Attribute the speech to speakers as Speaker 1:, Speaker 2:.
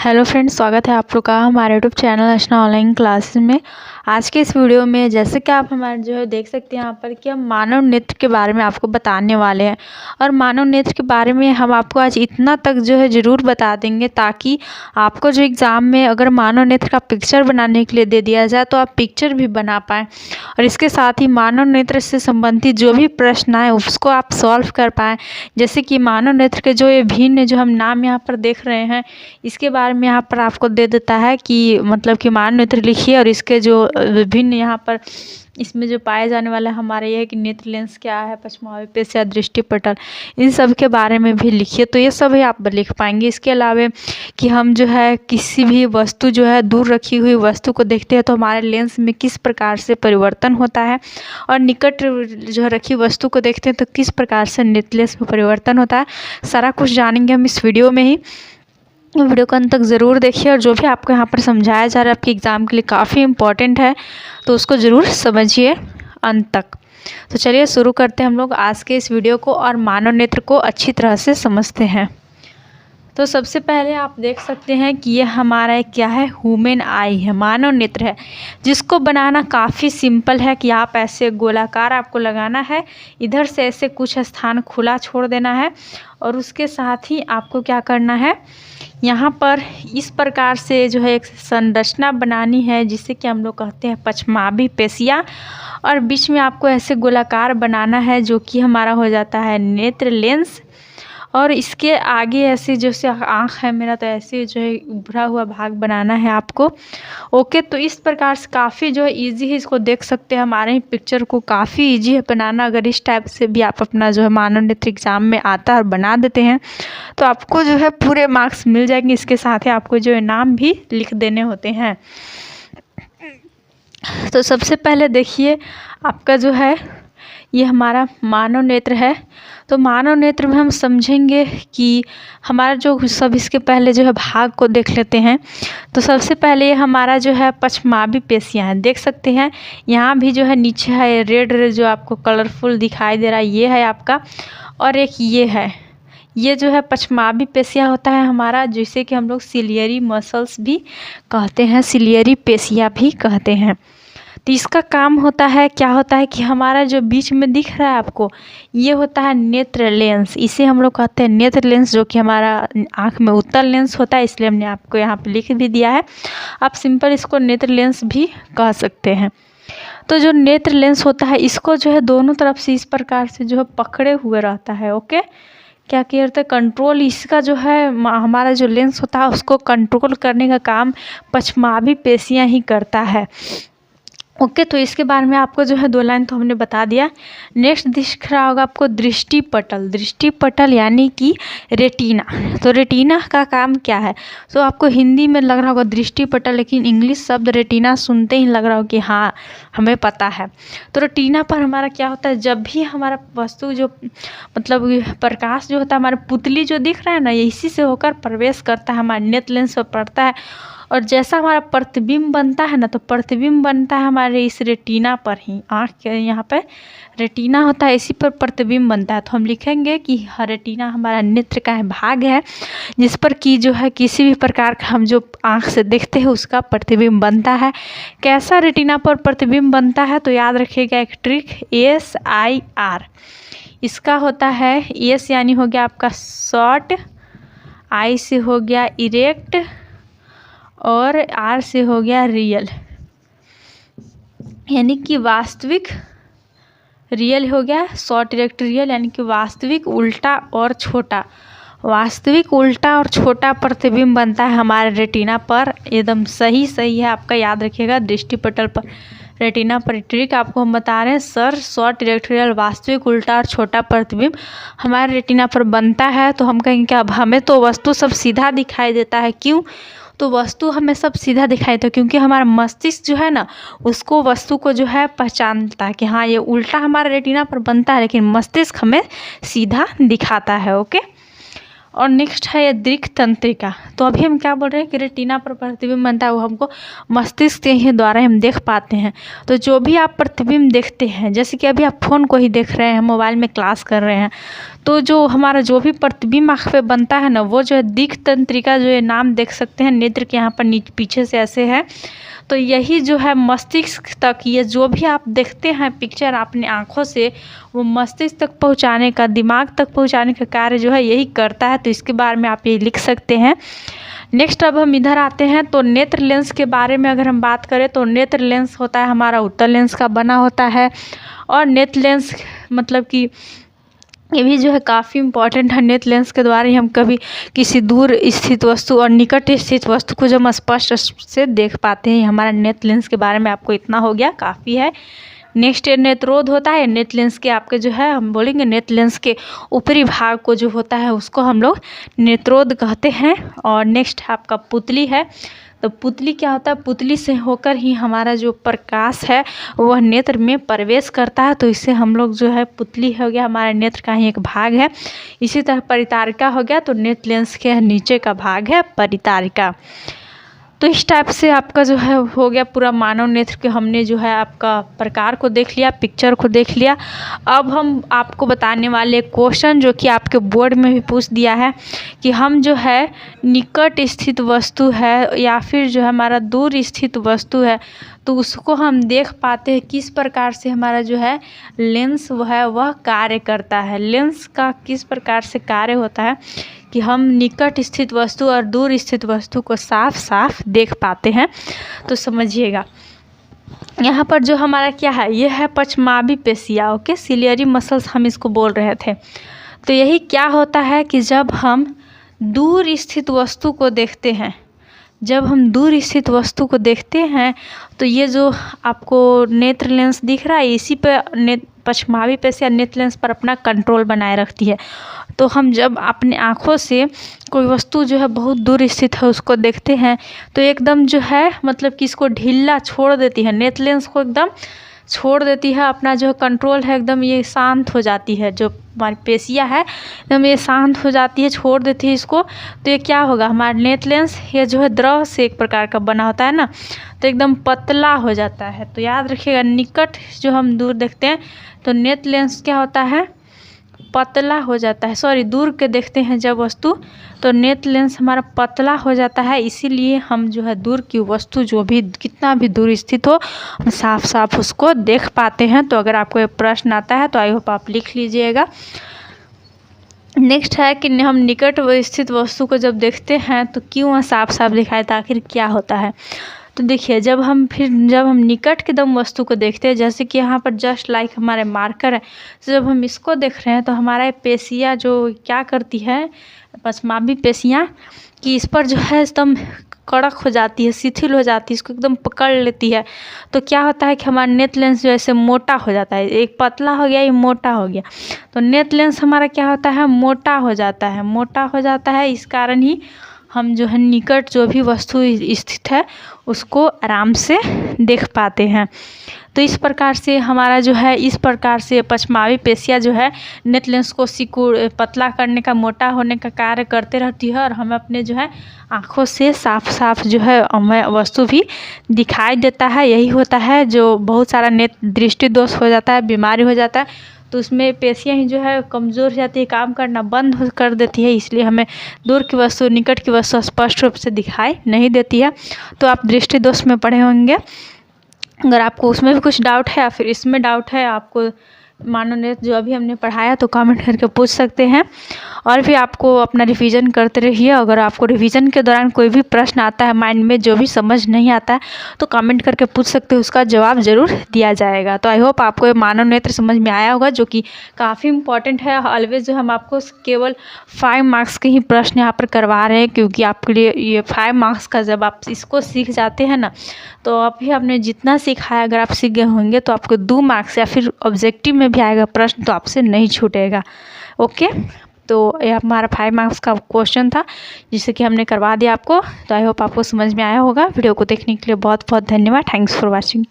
Speaker 1: Hello friends, स्वागत है आप लोग का हमारे यूट्यूब चैनल अर्चना ऑनलाइन क्लासेस में। आज के इस वीडियो में जैसे कि आप हमारे जो है देख सकते हैं यहाँ पर कि हम मानव नेत्र के बारे में आपको बताने वाले हैं। और मानव नेत्र के बारे में हम आपको आज इतना तक जो है ज़रूर बता देंगे ताकि आपको जो एग्ज़ाम में अगर मानव नेत्र का पिक्चर बनाने के लिए दे दिया जाए तो आप पिक्चर भी बना पाएँ। और इसके साथ ही मानव नेत्र से संबंधित जो भी प्रश्न आए उसको आप सॉल्व कर पाएँ। जैसे कि मानव नेत्र के जो ये भिन्न जो हम नाम यहाँ पर देख रहे हैं, इसके बारे में यहाँ पर आपको दे देता है कि मतलब कि मानव नेत्र लिखिए और इसके जो विभिन्न यहाँ पर इसमें जो पाए जाने वाला हमारे ये है कि नेत्र लेंस क्या है, पश्चिमाभिपेश दृष्टिपटल, इन सब के बारे में भी लिखिए। तो ये सब ही आप लिख पाएंगे। इसके अलावा कि हम जो है किसी भी वस्तु जो है दूर रखी हुई वस्तु को देखते हैं तो हमारे लेंस में किस प्रकार से परिवर्तन होता है, और निकट जो रखी वस्तु को देखते हैं तो किस प्रकार से नेत्र लेंस में परिवर्तन होता है। सारा कुछ जानेंगे हम इस वीडियो में ही। वीडियो को अंत तक ज़रूर देखिए और जो भी आपको यहाँ पर समझाया जा रहा है आपके एग्ज़ाम के लिए काफ़ी इम्पॉर्टेंट है, तो उसको ज़रूर समझिए अंत तक। तो चलिए शुरू करते हैं हम लोग आज के इस वीडियो को और मानव नेत्र को अच्छी तरह से समझते हैं। तो सबसे पहले आप देख सकते हैं कि ये हमारा क्या है, ह्यूमन आई है, मानव नेत्र है, जिसको बनाना काफ़ी सिंपल है कि आप ऐसे गोलाकार आपको लगाना है, इधर से ऐसे कुछ स्थान खुला छोड़ देना है और उसके साथ ही आपको क्या करना है, यहाँ पर इस प्रकार से जो है एक संरचना बनानी है जिसे कि हम लोग कहते हैं पश्चिमाभिपेशिया, और बीच में आपको ऐसे गोलाकार बनाना है जो कि हमारा हो जाता है नेत्र लेंस। और इसके आगे ऐसे जैसे आँख है मेरा, तो ऐसे जो है उभरा हुआ भाग बनाना है आपको। ओके, तो इस प्रकार से काफ़ी जो है इजी है, इसको देख सकते हैं हमारे पिक्चर को काफ़ी इजी है बनाना। अगर इस टाइप से भी आप अपना जो है मानव नेत्र एग्ज़ाम में आता है और बना देते हैं तो आपको जो है पूरे मार्क्स मिल जाएंगे। इसके साथ ही आपको जो है नाम भी लिख देने होते हैं। तो सबसे पहले देखिए आपका जो है ये हमारा मानव नेत्र है। तो मानव नेत्र में हम समझेंगे कि हमारा जो सब इसके पहले जो है भाग को देख लेते हैं। तो सबसे पहले ये हमारा जो है पश्चिमाभिपेशियाँ है, देख सकते हैं यहाँ भी जो है नीचे है रेड जो आपको कलरफुल दिखाई दे रहा है, ये है आपका। और एक ये है, ये जो है पश्चिमाभिपेशिया होता है हमारा, जिसे कि हम लोग सिलियरी मसल्स भी कहते हैं, सिलियरी पेशिया भी कहते हैं। तो इसका काम होता है, क्या होता है कि हमारा जो बीच में दिख रहा है आपको, ये होता है नेत्र लेंस। इसे हम लोग कहते हैं नेत्र लेंस, जो कि हमारा आँख में उत्तल लेंस होता है, इसलिए हमने आपको यहाँ पे लिख भी दिया है। आप सिंपल इसको नेत्र लेंस भी कह सकते हैं। तो जो नेत्र लेंस होता है इसको जो है दोनों तरफ से इस प्रकार से जो है पकड़े हुए रहता है। ओके, क्या किया जाता है, कंट्रोल इसका जो है हमारा जो लेंस होता है उसको कंट्रोल करने का काम पश्चिमाभिपेशियाँ ही करता है। ओके, तो इसके बारे में आपको जो है 2 लाइन तो हमने बता दिया। नेक्स्ट दिख रहा होगा आपको दृष्टिपटल। दृष्टिपटल यानी कि रेटिना। तो रेटिना का काम क्या है, तो आपको हिंदी में लग रहा होगा दृष्टिपटल, लेकिन इंग्लिश शब्द रेटिना सुनते ही लग रहा हो कि हाँ हमें पता है। तो रेटिना पर हमारा क्या होता है, जब भी हमारा वस्तु जो मतलब प्रकाश जो होता है हमारे पुतली जो दिख रहा है ना, ये इसी से होकर प्रवेश करता है, हमारे नेत्र लेंस पर पड़ता है। और जैसा हमारा प्रतिबिंब बनता है ना, तो प्रतिबिंब बनता है हमारे इस रेटिना पर ही, आँख के यहाँ पे रेटिना होता है, इसी पर प्रतिबिंब बनता है। तो हम लिखेंगे कि रेटिना हमारा नेत्र का भाग है जिस पर कि जो है किसी भी प्रकार का हम जो आँख से देखते हैं उसका प्रतिबिंब बनता है। कैसा रेटिना पर प्रतिबिंब बनता है, तो याद रखिएगा एक ट्रिक, SIR। इसका होता है S यानी हो गया आपका शॉर्ट, I से हो गया इरेक्ट और R से हो गया रियल, यानी कि वास्तविक। रियल हो गया शॉर्ट इरेक्ट रियल, यानी कि वास्तविक, उल्टा और छोटा। वास्तविक, उल्टा और छोटा प्रतिबिंब बनता है हमारे रेटिना पर। एकदम सही है आपका, याद रखिएगा दृष्टिपटल पर रेटिना पर ट्रिक आपको हम बता रहे हैं सर। शॉर्ट इरेक्ट रियल, वास्तविक, उल्टा और छोटा प्रतिबिंब हमारे रेटिना पर बनता है। तो हम कहेंगे कि अब हमें तो वस्तु सब सीधा दिखाई देता है, क्यों, तो वस्तु हमें सब सीधा दिखाई देता है क्योंकि हमारा मस्तिष्क जो है ना उसको वस्तु को जो है पहचानता है कि हाँ ये उल्टा हमारा रेटिना पर बनता है, लेकिन मस्तिष्क हमें सीधा दिखाता है। ओके, और नेक्स्ट है ये दृक् तंत्रिका। तो अभी हम क्या बोल रहे हैं कि रेटिना पर प्रतिबिंब बनता है वो हमको मस्तिष्क के ही द्वारा हम देख पाते हैं। तो जो भी आप प्रतिबिंब देखते हैं, जैसे कि अभी आप फ़ोन को ही देख रहे हैं, मोबाइल में क्लास कर रहे हैं, तो जो हमारा जो भी प्रतिबिंब आँख पे बनता है ना, वो जो है दृक् तंत्रिका, जो ये नाम देख सकते हैं नेत्र के यहाँ पर पीछे से ऐसे है, तो यही जो है मस्तिष्क तक, ये जो भी आप देखते हैं पिक्चर अपनी आँखों से, वो मस्तिष्क तक पहुँचाने का, दिमाग तक पहुँचाने का कार्य जो है यही करता है। तो इसके बारे में आप ये लिख सकते हैं। नेक्स्ट अब हम इधर आते हैं, तो नेत्र लेंस के बारे में अगर हम बात करें तो नेत्र लेंस होता है हमारा उत्तल लेंस का बना होता है। और नेत्र लेंस मतलब कि ये भी जो है काफ़ी इम्पॉर्टेंट है। नेत्र लेंस के द्वारा ही हम कभी किसी दूर स्थित वस्तु और निकट स्थित वस्तु को जब हम स्पष्ट से देख पाते हैं। हमारा नेत्र लेंस के बारे में आपको इतना हो गया, काफ़ी है। नेक्स्ट नेत्रोद होता है। नेत्र लेंस के आपके जो है हम बोलेंगे नेत्र लेंस के ऊपरी भाग को जो होता है उसको हम लोग नेत्रोद कहते हैं। और नेक्स्ट आपका पुतली है। तो पुतली क्या होता है, पुतली से होकर ही हमारा जो प्रकाश है वह नेत्र में प्रवेश करता है। तो इससे हम लोग जो है पुतली हो गया हमारे नेत्र का ही एक भाग है। इसी तरह परितारिका हो गया, तो नेत्र लेंस के नीचे का भाग है परितारिका। तो इस टाइप से आपका जो है हो गया पूरा मानव नेत्र के, हमने जो है आपका प्रकार को देख लिया, पिक्चर को देख लिया। अब हम आपको बताने वाले क्वेश्चन जो कि आपके बोर्ड में भी पूछ दिया है कि हम जो है निकट स्थित वस्तु है या फिर जो है हमारा दूर स्थित वस्तु है, तो उसको हम देख पाते हैं किस प्रकार से हमारा जो है लेंस वह कार्य करता है। लेंस का किस प्रकार से कार्य होता है कि हम निकट स्थित वस्तु और दूर स्थित वस्तु को साफ साफ देख पाते हैं। तो समझिएगा, यहाँ पर जो हमारा क्या है, ये है पश्चमाभी पेशियाँ, ओके, सिलियरी मसल्स हम इसको बोल रहे थे। तो यही क्या होता है कि जब हम दूर स्थित वस्तु को देखते हैं, जब हम दूर स्थित वस्तु को देखते हैं तो ये जो आपको नेत्र लेंस दिख रहा है, इसी पे पश्चमाभी पेशियाँ नेत्र लेंस पर अपना कंट्रोल बनाए रखती है। तो हम जब अपने आँखों से कोई वस्तु जो है बहुत दूर स्थित है उसको देखते हैं तो एकदम जो है मतलब कि इसको ढीला छोड़ देती है, नेत्र लेंस को एकदम छोड़ देती है, अपना जो कंट्रोल है एकदम ये शांत हो जाती है। जो हमारी पेशियाँ है एकदम ये शांत हो जाती है, छोड़ देती है इसको। तो ये क्या होगा, हमारा नेत्र लेंस ये जो है द्रव से एक प्रकार का बना होता है ना, तो एकदम पतला हो जाता है। तो याद रखिएगा, निकट जो हम दूर देखते हैं तो नेत्र लेंस क्या होता है, पतला हो जाता है। सॉरी, दूर के देखते हैं जब वस्तु तो नेत्र लेंस हमारा पतला हो जाता है। इसीलिए हम जो है दूर की वस्तु जो भी कितना भी दूर स्थित हो हम साफ साफ उसको देख पाते हैं। तो अगर आपको ये प्रश्न आता है तो आई होप आप लिख लीजिएगा। नेक्स्ट है कि हम निकट स्थित वस्तु को जब देखते हैं तो क्यों साफ साफ दिखाई, आखिर क्या होता है। तो देखिए, जब हम निकट के दम वस्तु को देखते हैं, जैसे कि यहाँ पर जस्ट लाइक हमारे मार्कर है, तो जब हम इसको देख रहे हैं तो हमारा पेशियाँ जो क्या करती है, पश्चमाभी पेशियाँ, कि इस पर जो है एकदम कड़क हो जाती है, शिथिल हो जाती है, इसको एकदम पकड़ लेती है। तो क्या होता है कि हमारा नेत्र लेंस जो ऐसे मोटा हो जाता है, एक पतला हो गया, ये मोटा हो गया। तो नेत्र लेंस हमारा क्या होता है, मोटा हो जाता है, मोटा हो जाता है। इस कारण ही हम जो है निकट जो भी वस्तु स्थित है उसको आराम से देख पाते हैं। तो इस प्रकार से हमारा जो है, इस प्रकार से पश्चमाभी पेशियाँ जो है नेत्र लेंस को सिकुड़ पतला करने का, मोटा होने का कार्य करते रहती है। और हमें अपने जो है आँखों से साफ साफ जो है हमें वस्तु भी दिखाई देता है। यही होता है जो बहुत सारा नेत्र दृष्टि दोष हो जाता है, बीमारी हो जाता है, तो उसमें पेशियाँ ही जो है कमज़ोर हो जाती है, काम करना बंद कर देती है। इसलिए हमें दूर की वस्तु, निकट की वस्तु स्पष्ट रूप से दिखाई नहीं देती है। तो आप दृष्टि दोष में पढ़े होंगे। अगर आपको उसमें भी कुछ डाउट है या फिर इसमें डाउट है, आपको मानव नेत्र जो अभी हमने पढ़ाया, तो कमेंट करके पूछ सकते हैं। और भी आपको अपना रिवीजन करते रहिए। अगर आपको रिवीजन के दौरान कोई भी प्रश्न आता है माइंड में जो भी समझ नहीं आता है तो कमेंट करके पूछ सकते हैं, उसका जवाब ज़रूर दिया जाएगा। तो आई होप आपको ये मानव नेत्र समझ में आया होगा, जो कि काफ़ी इंपॉर्टेंट है। ऑलवेज जो हम आपको केवल 5 मार्क्स के ही प्रश्न यहाँ पर करवा रहे हैं, क्योंकि आपके लिए ये 5 मार्क्स का जब आप इसको सीख जाते हैं ना, तो अभी आपने जितना सीखा है अगर आप सीख गए होंगे तो आपको 2 मार्क्स या फिर ऑब्जेक्टिव में भी आएगा प्रश्न, तो आपसे नहीं छूटेगा। ओके, तो ये हमारा 5 मार्क्स का क्वेश्चन था जिसे कि हमने करवा दिया आपको। तो आई होप आपको समझ में आया होगा। वीडियो को देखने के लिए बहुत बहुत धन्यवाद। Thanks for watching.